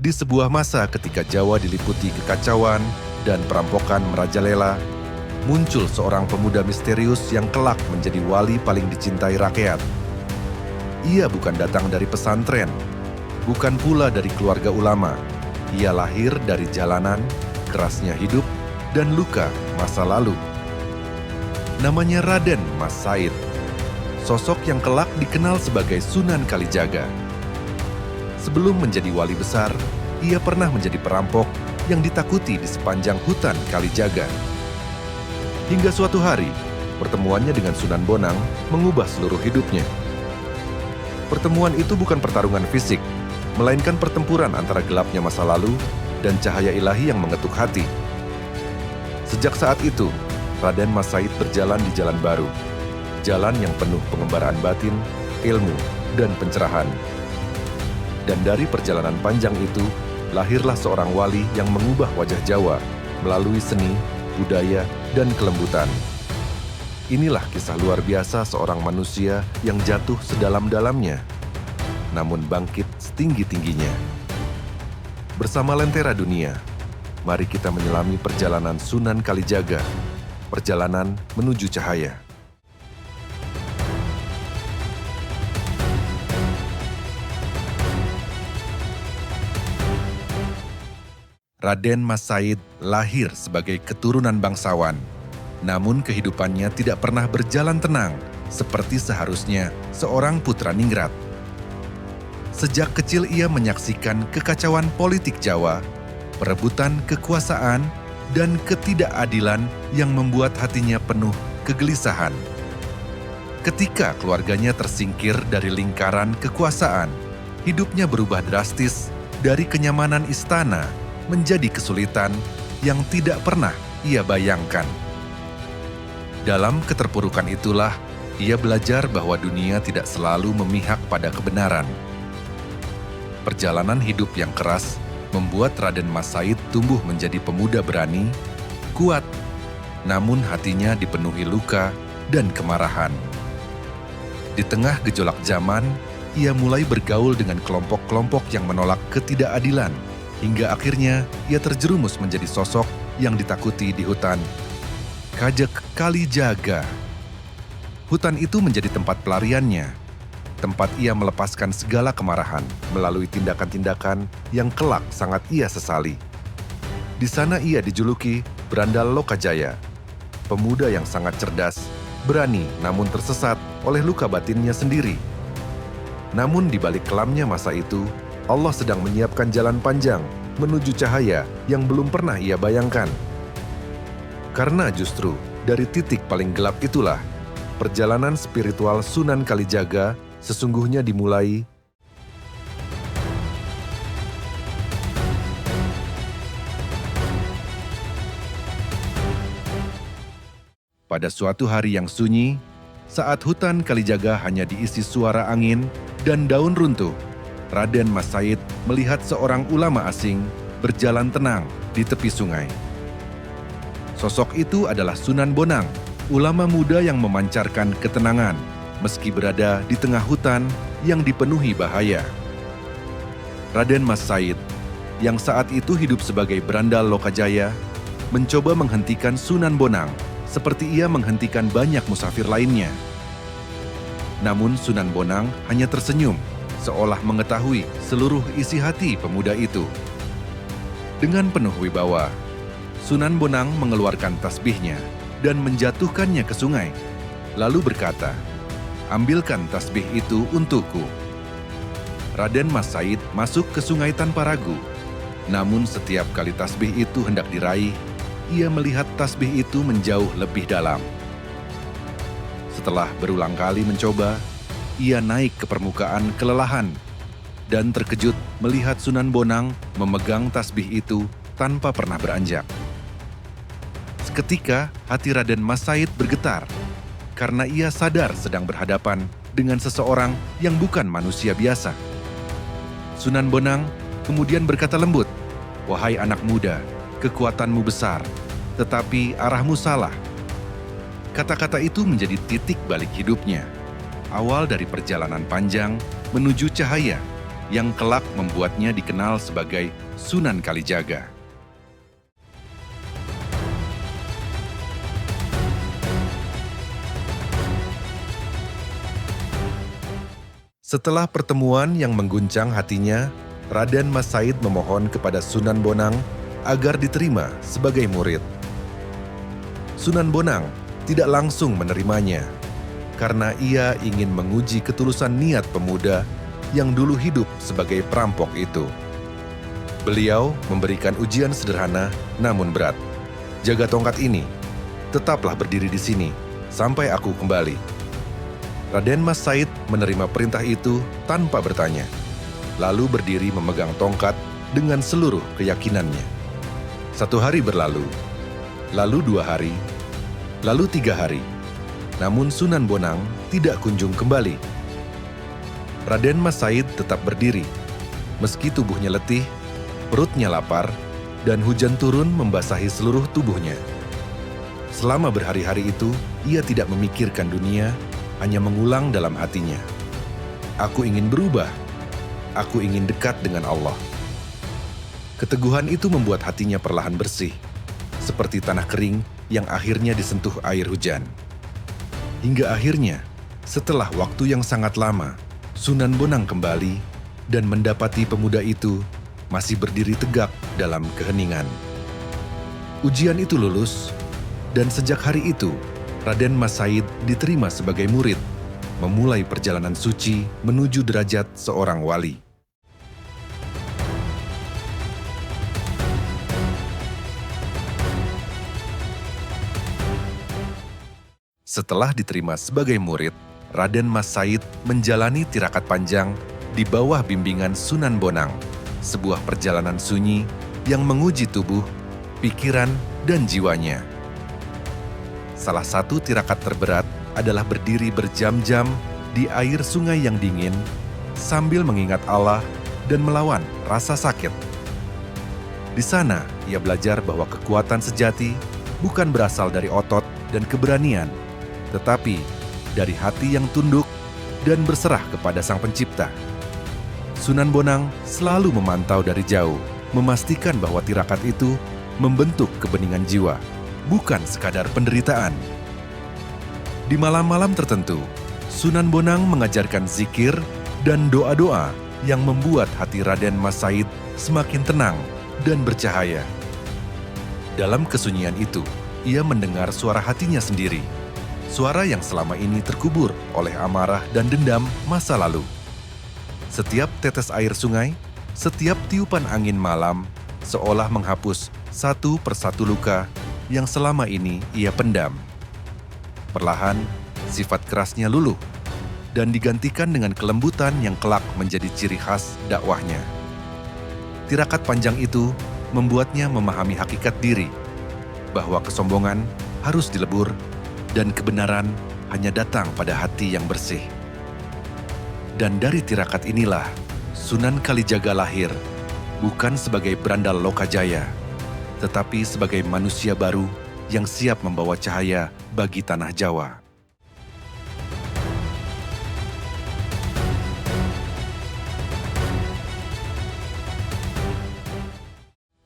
Di sebuah masa ketika Jawa diliputi kekacauan dan perampokan merajalela, muncul seorang pemuda misterius yang kelak menjadi wali paling dicintai rakyat. Ia bukan datang dari pesantren, bukan pula dari keluarga ulama. Ia lahir dari jalanan, kerasnya hidup, dan luka masa lalu. Namanya Raden Mas Said, sosok yang kelak dikenal sebagai Sunan Kalijaga. Sebelum menjadi wali besar, ia pernah menjadi perampok yang ditakuti di sepanjang hutan Kalijaga. Hingga suatu hari, pertemuannya dengan Sunan Bonang mengubah seluruh hidupnya. Pertemuan itu bukan pertarungan fisik, melainkan pertempuran antara gelapnya masa lalu dan cahaya ilahi yang mengetuk hati. Sejak saat itu, Raden Mas Said berjalan di jalan baru, jalan yang penuh pengembaraan batin, ilmu, dan pencerahan. Dan dari perjalanan panjang itu, lahirlah seorang wali yang mengubah wajah Jawa melalui seni, budaya, dan kelembutan. Inilah kisah luar biasa seorang manusia yang jatuh sedalam-dalamnya, namun bangkit setinggi-tingginya. Bersama Lentera Dunia, mari kita menyelami perjalanan Sunan Kalijaga, perjalanan menuju cahaya. Raden Mas Said lahir sebagai keturunan bangsawan, namun kehidupannya tidak pernah berjalan tenang seperti seharusnya seorang putra ningrat. Sejak kecil ia menyaksikan kekacauan politik Jawa, perebutan kekuasaan, dan ketidakadilan yang membuat hatinya penuh kegelisahan. Ketika keluarganya tersingkir dari lingkaran kekuasaan, hidupnya berubah drastis dari kenyamanan istana menjadi kesulitan yang tidak pernah ia bayangkan. Dalam keterpurukan itulah, ia belajar bahwa dunia tidak selalu memihak pada kebenaran. Perjalanan hidup yang keras membuat Raden Mas Said tumbuh menjadi pemuda berani, kuat, namun hatinya dipenuhi luka dan kemarahan. Di tengah gejolak zaman, ia mulai bergaul dengan kelompok-kelompok yang menolak ketidakadilan, hingga akhirnya ia terjerumus menjadi sosok yang ditakuti di hutan Kajek Kalijaga. Hutan itu menjadi tempat pelariannya, tempat ia melepaskan segala kemarahan melalui tindakan-tindakan yang kelak sangat ia sesali. Di sana ia dijuluki Brandal Lokajaya, pemuda yang sangat cerdas, berani namun tersesat oleh luka batinnya sendiri. Namun di balik kelamnya masa itu, Allah sedang menyiapkan jalan panjang menuju cahaya yang belum pernah ia bayangkan. Karena justru dari titik paling gelap itulah, perjalanan spiritual Sunan Kalijaga sesungguhnya dimulai. Pada suatu hari yang sunyi, saat hutan Kalijaga hanya diisi suara angin dan daun runtuh, Raden Mas Said melihat seorang ulama asing berjalan tenang di tepi sungai. Sosok itu adalah Sunan Bonang, ulama muda yang memancarkan ketenangan meski berada di tengah hutan yang dipenuhi bahaya. Raden Mas Said, yang saat itu hidup sebagai Brandal Lokajaya, mencoba menghentikan Sunan Bonang seperti ia menghentikan banyak musafir lainnya. Namun Sunan Bonang hanya tersenyum, seolah mengetahui seluruh isi hati pemuda itu. Dengan penuh wibawa, Sunan Bonang mengeluarkan tasbihnya dan menjatuhkannya ke sungai, lalu berkata, "Ambilkan tasbih itu untukku." Raden Mas Said masuk ke sungai tanpa ragu, namun setiap kali tasbih itu hendak diraih, ia melihat tasbih itu menjauh lebih dalam. Setelah berulang kali mencoba, ia naik ke permukaan kelelahan dan terkejut melihat Sunan Bonang memegang tasbih itu tanpa pernah beranjak. Seketika hati Raden Mas Said bergetar karena ia sadar sedang berhadapan dengan seseorang yang bukan manusia biasa. Sunan Bonang kemudian berkata lembut, "Wahai anak muda, kekuatanmu besar, tetapi arahmu salah." Kata-kata itu menjadi titik balik hidupnya. Awal dari perjalanan panjang menuju cahaya yang kelak membuatnya dikenal sebagai Sunan Kalijaga. Setelah pertemuan yang mengguncang hatinya, Raden Mas Said memohon kepada Sunan Bonang agar diterima sebagai murid. Sunan Bonang tidak langsung menerimanya, karena ia ingin menguji ketulusan niat pemuda yang dulu hidup sebagai perampok itu. Beliau memberikan ujian sederhana namun berat. Jaga tongkat ini, tetaplah berdiri di sini sampai aku kembali. Raden Mas Said menerima perintah itu tanpa bertanya, lalu berdiri memegang tongkat dengan seluruh keyakinannya. 1 hari berlalu, lalu 2 hari, lalu 3 hari. Namun Sunan Bonang tidak kunjung kembali. Raden Mas Said tetap berdiri, meski tubuhnya letih, perutnya lapar, dan hujan turun membasahi seluruh tubuhnya. Selama berhari-hari itu, ia tidak memikirkan dunia, hanya mengulang dalam hatinya, "Aku ingin berubah, aku ingin dekat dengan Allah." Keteguhan itu membuat hatinya perlahan bersih, seperti tanah kering yang akhirnya disentuh air hujan. Hingga akhirnya, setelah waktu yang sangat lama, Sunan Bonang kembali dan mendapati pemuda itu masih berdiri tegak dalam keheningan. Ujian itu lulus, dan sejak hari itu, Raden Mas Said diterima sebagai murid, memulai perjalanan suci menuju derajat seorang wali. Setelah diterima sebagai murid, Raden Mas Said menjalani tirakat panjang di bawah bimbingan Sunan Bonang, sebuah perjalanan sunyi yang menguji tubuh, pikiran, dan jiwanya. Salah satu tirakat terberat adalah berdiri berjam-jam di air sungai yang dingin sambil mengingat Allah dan melawan rasa sakit. Di sana, ia belajar bahwa kekuatan sejati bukan berasal dari otot dan keberanian, tetapi dari hati yang tunduk dan berserah kepada Sang Pencipta. Sunan Bonang selalu memantau dari jauh, memastikan bahwa tirakat itu membentuk kebeningan jiwa, bukan sekadar penderitaan. Di malam-malam tertentu, Sunan Bonang mengajarkan zikir dan doa-doa yang membuat hati Raden Mas Said semakin tenang dan bercahaya. Dalam kesunyian itu, ia mendengar suara hatinya sendiri, suara yang selama ini terkubur oleh amarah dan dendam masa lalu. Setiap tetes air sungai, setiap tiupan angin malam, seolah menghapus satu persatu luka yang selama ini ia pendam. Perlahan, sifat kerasnya luluh dan digantikan dengan kelembutan yang kelak menjadi ciri khas dakwahnya. Tirakat panjang itu membuatnya memahami hakikat diri, bahwa kesombongan harus dilebur dan kebenaran hanya datang pada hati yang bersih. Dan dari tirakat inilah Sunan Kalijaga lahir, bukan sebagai berandal Lokajaya, tetapi sebagai manusia baru yang siap membawa cahaya bagi tanah Jawa.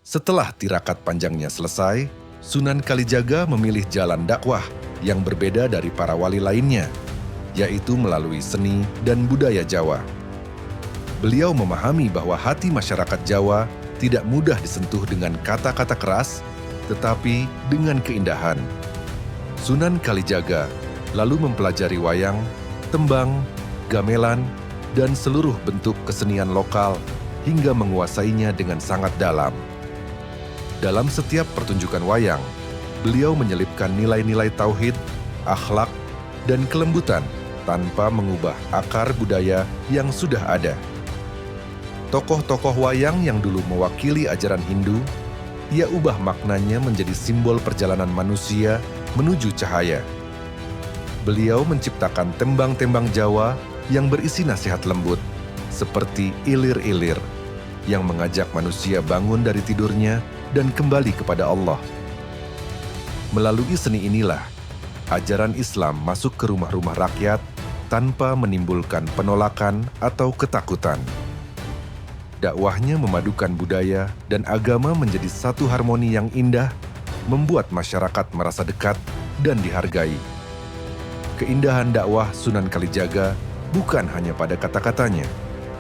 Setelah tirakat panjangnya selesai, Sunan Kalijaga memilih jalan dakwah yang berbeda dari para wali lainnya, yaitu melalui seni dan budaya Jawa. Beliau memahami bahwa hati masyarakat Jawa tidak mudah disentuh dengan kata-kata keras, tetapi dengan keindahan. Sunan Kalijaga lalu mempelajari wayang, tembang, gamelan, dan seluruh bentuk kesenian lokal hingga menguasainya dengan sangat dalam. Dalam setiap pertunjukan wayang, beliau menyelipkan nilai-nilai tauhid, akhlak, dan kelembutan tanpa mengubah akar budaya yang sudah ada. Tokoh-tokoh wayang yang dulu mewakili ajaran Hindu, ia ubah maknanya menjadi simbol perjalanan manusia menuju cahaya. Beliau menciptakan tembang-tembang Jawa yang berisi nasihat lembut, seperti ilir-ilir, yang mengajak manusia bangun dari tidurnya dan kembali kepada Allah. Melalui seni inilah, ajaran Islam masuk ke rumah-rumah rakyat tanpa menimbulkan penolakan atau ketakutan. Dakwahnya memadukan budaya dan agama menjadi satu harmoni yang indah, membuat masyarakat merasa dekat dan dihargai. Keindahan dakwah Sunan Kalijaga bukan hanya pada kata-katanya,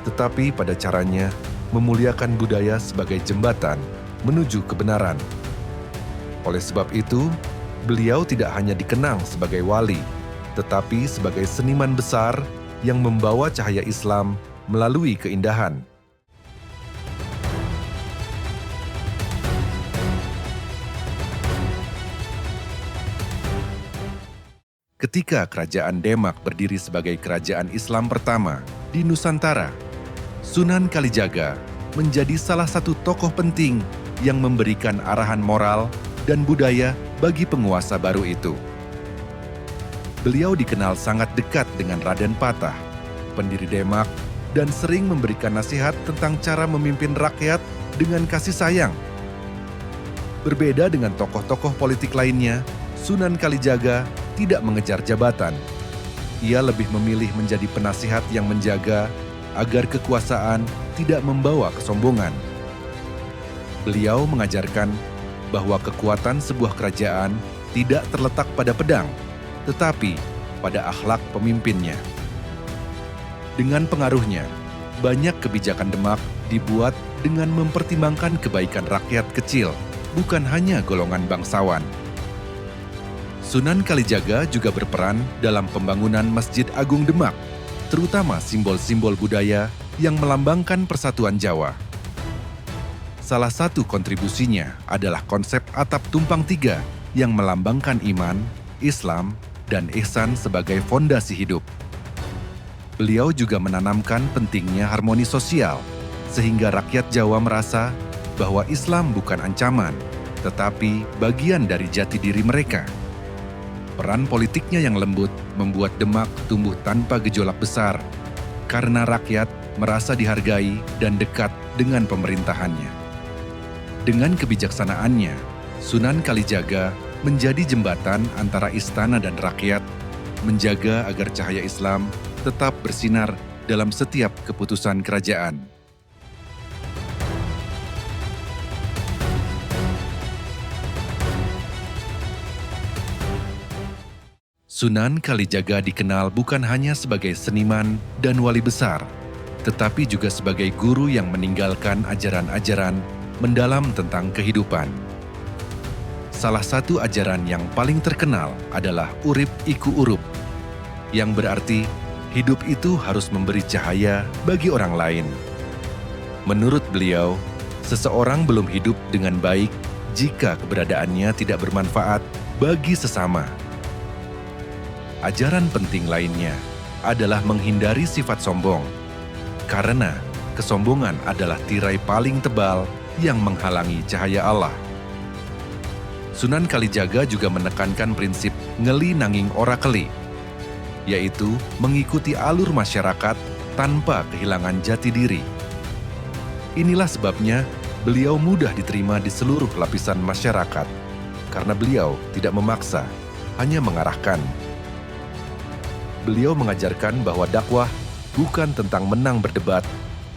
tetapi pada caranya memuliakan budaya sebagai jembatan menuju kebenaran. Oleh sebab itu, beliau tidak hanya dikenang sebagai wali, tetapi sebagai seniman besar yang membawa cahaya Islam melalui keindahan. Ketika Kerajaan Demak berdiri sebagai kerajaan Islam pertama di Nusantara, Sunan Kalijaga menjadi salah satu tokoh penting yang memberikan arahan moral dan budaya bagi penguasa baru itu. Beliau dikenal sangat dekat dengan Raden Patah, pendiri Demak, dan sering memberikan nasihat tentang cara memimpin rakyat dengan kasih sayang. Berbeda dengan tokoh-tokoh politik lainnya, Sunan Kalijaga tidak mengejar jabatan. Ia lebih memilih menjadi penasihat yang menjaga agar kekuasaan tidak membawa kesombongan. Beliau mengajarkan bahwa kekuatan sebuah kerajaan tidak terletak pada pedang, tetapi pada akhlak pemimpinnya. Dengan pengaruhnya, banyak kebijakan Demak dibuat dengan mempertimbangkan kebaikan rakyat kecil, bukan hanya golongan bangsawan. Sunan Kalijaga juga berperan dalam pembangunan Masjid Agung Demak, terutama simbol-simbol budaya yang melambangkan persatuan Jawa. Salah satu kontribusinya adalah konsep atap tumpang tiga yang melambangkan iman, Islam, dan ihsan sebagai fondasi hidup. Beliau juga menanamkan pentingnya harmoni sosial, sehingga rakyat Jawa merasa bahwa Islam bukan ancaman, tetapi bagian dari jati diri mereka. Peran politiknya yang lembut membuat Demak tumbuh tanpa gejolak besar, karena rakyat merasa dihargai dan dekat dengan pemerintahannya. Dengan kebijaksanaannya, Sunan Kalijaga menjadi jembatan antara istana dan rakyat, menjaga agar cahaya Islam tetap bersinar dalam setiap keputusan kerajaan. Sunan Kalijaga dikenal bukan hanya sebagai seniman dan wali besar, tetapi juga sebagai guru yang meninggalkan ajaran-ajaran mendalam tentang kehidupan. Salah satu ajaran yang paling terkenal adalah urip iku urup, yang berarti hidup itu harus memberi cahaya bagi orang lain. Menurut beliau, seseorang belum hidup dengan baik jika keberadaannya tidak bermanfaat bagi sesama. Ajaran penting lainnya adalah menghindari sifat sombong, karena kesombongan adalah tirai paling tebal yang menghalangi cahaya Allah. Sunan Kalijaga juga menekankan prinsip ngeli nanging ora keli, yaitu mengikuti alur masyarakat tanpa kehilangan jati diri. Inilah sebabnya beliau mudah diterima di seluruh lapisan masyarakat, karena beliau tidak memaksa, hanya mengarahkan. Beliau mengajarkan bahwa dakwah bukan tentang menang berdebat,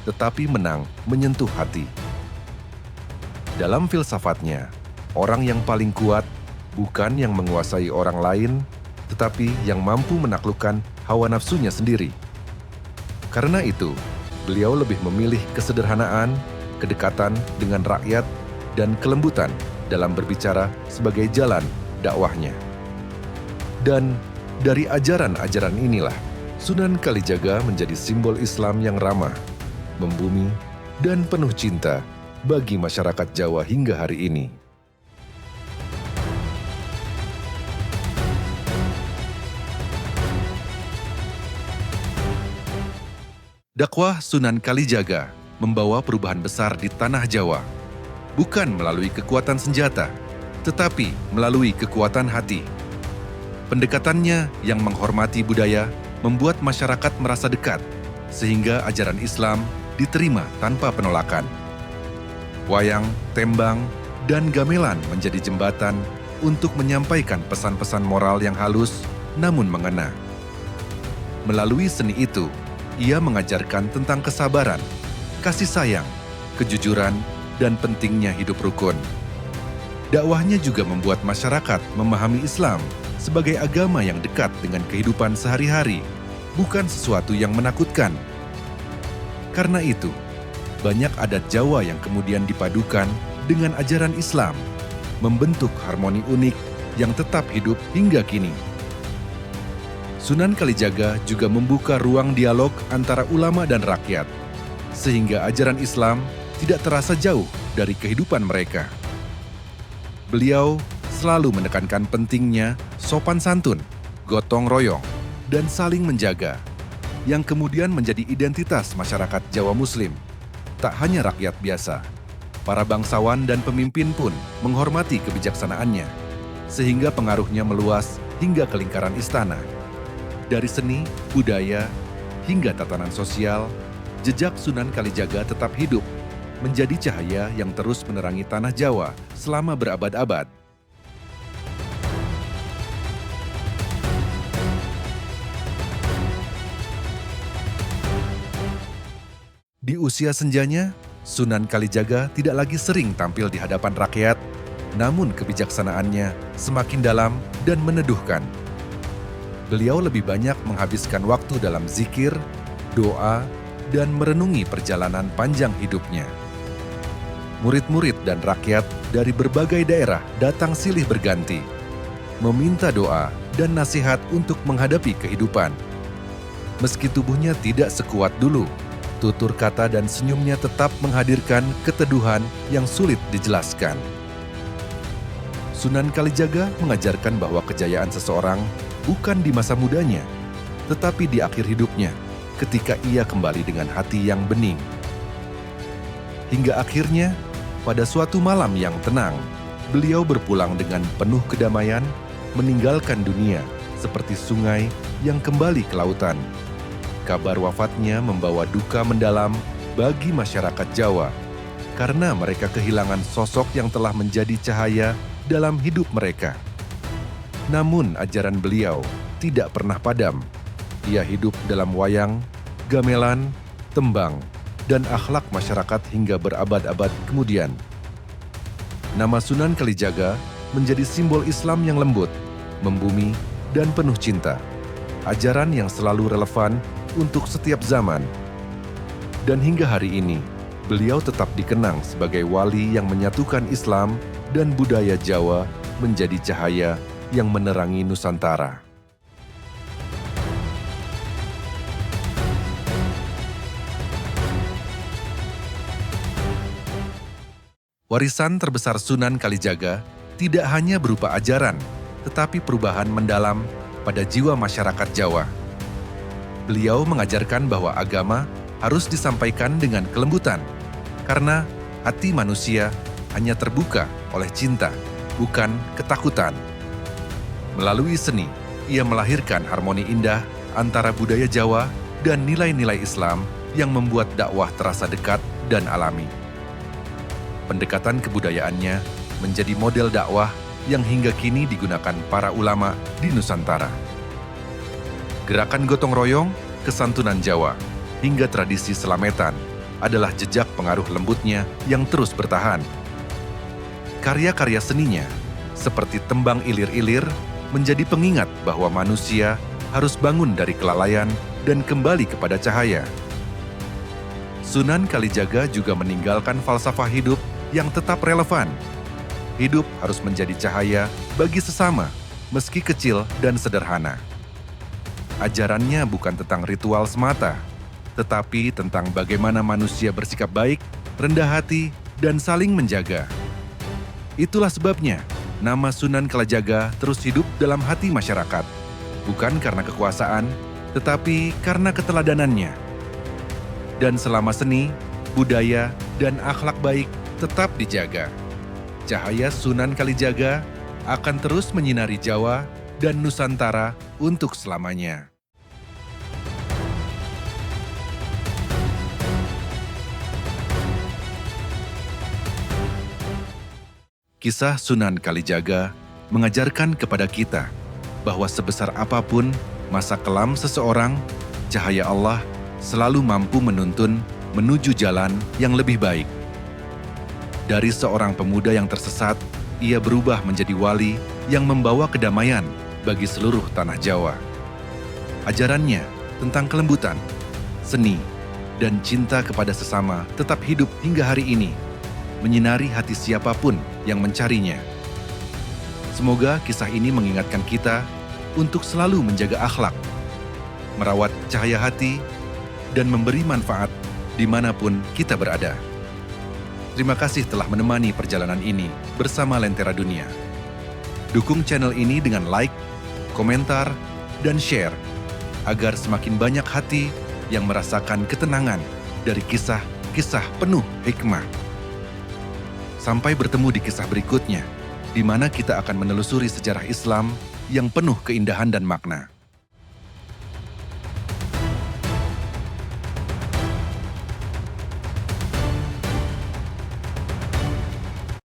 tetapi menang menyentuh hati. Dalam filsafatnya, orang yang paling kuat bukan yang menguasai orang lain, tetapi yang mampu menaklukkan hawa nafsunya sendiri. Karena itu, beliau lebih memilih kesederhanaan, kedekatan dengan rakyat, dan kelembutan dalam berbicara sebagai jalan dakwahnya. Dan dari ajaran-ajaran inilah, Sunan Kalijaga menjadi simbol Islam yang ramah, membumi, dan penuh cinta bagi masyarakat Jawa hingga hari ini. Dakwah Sunan Kalijaga membawa perubahan besar di tanah Jawa, bukan melalui kekuatan senjata, tetapi melalui kekuatan hati. Pendekatannya yang menghormati budaya membuat masyarakat merasa dekat, sehingga ajaran Islam diterima tanpa penolakan. Wayang, tembang, dan gamelan menjadi jembatan untuk menyampaikan pesan-pesan moral yang halus namun mengena. Melalui seni itu, ia mengajarkan tentang kesabaran, kasih sayang, kejujuran, dan pentingnya hidup rukun. Dakwahnya juga membuat masyarakat memahami Islam sebagai agama yang dekat dengan kehidupan sehari-hari, bukan sesuatu yang menakutkan. Karena itu, banyak adat Jawa yang kemudian dipadukan dengan ajaran Islam, membentuk harmoni unik yang tetap hidup hingga kini. Sunan Kalijaga juga membuka ruang dialog antara ulama dan rakyat, sehingga ajaran Islam tidak terasa jauh dari kehidupan mereka. Beliau selalu menekankan pentingnya sopan santun, gotong royong, dan saling menjaga, yang kemudian menjadi identitas masyarakat Jawa Muslim. Tak hanya rakyat biasa, para bangsawan dan pemimpin pun menghormati kebijaksanaannya, sehingga pengaruhnya meluas hingga ke lingkaran istana. Dari seni, budaya, hingga tatanan sosial, jejak Sunan Kalijaga tetap hidup, menjadi cahaya yang terus menerangi tanah Jawa selama berabad-abad. Di usia senjanya, Sunan Kalijaga tidak lagi sering tampil di hadapan rakyat, namun kebijaksanaannya semakin dalam dan meneduhkan. Beliau lebih banyak menghabiskan waktu dalam zikir, doa, dan merenungi perjalanan panjang hidupnya. Murid-murid dan rakyat dari berbagai daerah datang silih berganti, meminta doa dan nasihat untuk menghadapi kehidupan. Meski tubuhnya tidak sekuat dulu, tutur kata dan senyumnya tetap menghadirkan keteduhan yang sulit dijelaskan. Sunan Kalijaga mengajarkan bahwa kejayaan seseorang bukan di masa mudanya, tetapi di akhir hidupnya, ketika ia kembali dengan hati yang bening. Hingga akhirnya, pada suatu malam yang tenang, beliau berpulang dengan penuh kedamaian, meninggalkan dunia seperti sungai yang kembali ke lautan. Kabar wafatnya membawa duka mendalam bagi masyarakat Jawa, karena mereka kehilangan sosok yang telah menjadi cahaya dalam hidup mereka. Namun ajaran beliau tidak pernah padam. Ia hidup dalam wayang, gamelan, tembang, dan akhlak masyarakat hingga berabad-abad kemudian. Nama Sunan Kalijaga menjadi simbol Islam yang lembut, membumi, dan penuh cinta. Ajaran yang selalu relevan untuk setiap zaman. Dan hingga hari ini, beliau tetap dikenang sebagai wali yang menyatukan Islam dan budaya Jawa menjadi cahaya yang menerangi Nusantara. Warisan terbesar Sunan Kalijaga tidak hanya berupa ajaran, tetapi perubahan mendalam pada jiwa masyarakat Jawa. Beliau mengajarkan bahwa agama harus disampaikan dengan kelembutan, karena hati manusia hanya terbuka oleh cinta, bukan ketakutan. Melalui seni, ia melahirkan harmoni indah antara budaya Jawa dan nilai-nilai Islam yang membuat dakwah terasa dekat dan alami. Pendekatan kebudayaannya menjadi model dakwah yang hingga kini digunakan para ulama di Nusantara. Gerakan gotong royong, kesantunan Jawa, hingga tradisi selametan adalah jejak pengaruh lembutnya yang terus bertahan. Karya-karya seninya, seperti tembang ilir-ilir, menjadi pengingat bahwa manusia harus bangun dari kelalaian dan kembali kepada cahaya. Sunan Kalijaga juga meninggalkan falsafah hidup yang tetap relevan. Hidup harus menjadi cahaya bagi sesama, meski kecil dan sederhana. Ajarannya bukan tentang ritual semata, tetapi tentang bagaimana manusia bersikap baik, rendah hati, dan saling menjaga. Itulah sebabnya nama Sunan Kalijaga terus hidup dalam hati masyarakat, bukan karena kekuasaan, tetapi karena keteladanannya. Dan selama seni, budaya, dan akhlak baik tetap dijaga, cahaya Sunan Kalijaga akan terus menyinari Jawa dan Nusantara untuk selamanya. Kisah Sunan Kalijaga mengajarkan kepada kita bahwa sebesar apapun masa kelam seseorang, cahaya Allah selalu mampu menuntun menuju jalan yang lebih baik. Dari seorang pemuda yang tersesat, ia berubah menjadi wali yang membawa kedamaian bagi seluruh tanah Jawa. Ajarannya tentang kelembutan, seni, dan cinta kepada sesama tetap hidup hingga hari ini, menyinari hati siapapun yang mencarinya. Semoga kisah ini mengingatkan kita untuk selalu menjaga akhlak, merawat cahaya hati, dan memberi manfaat dimanapun kita berada. Terima kasih telah menemani perjalanan ini bersama Lentera Dunia. Dukung channel ini dengan like, komentar, dan share, agar semakin banyak hati yang merasakan ketenangan dari kisah-kisah penuh hikmah. Sampai bertemu di kisah berikutnya, di mana kita akan menelusuri sejarah Islam yang penuh keindahan dan makna.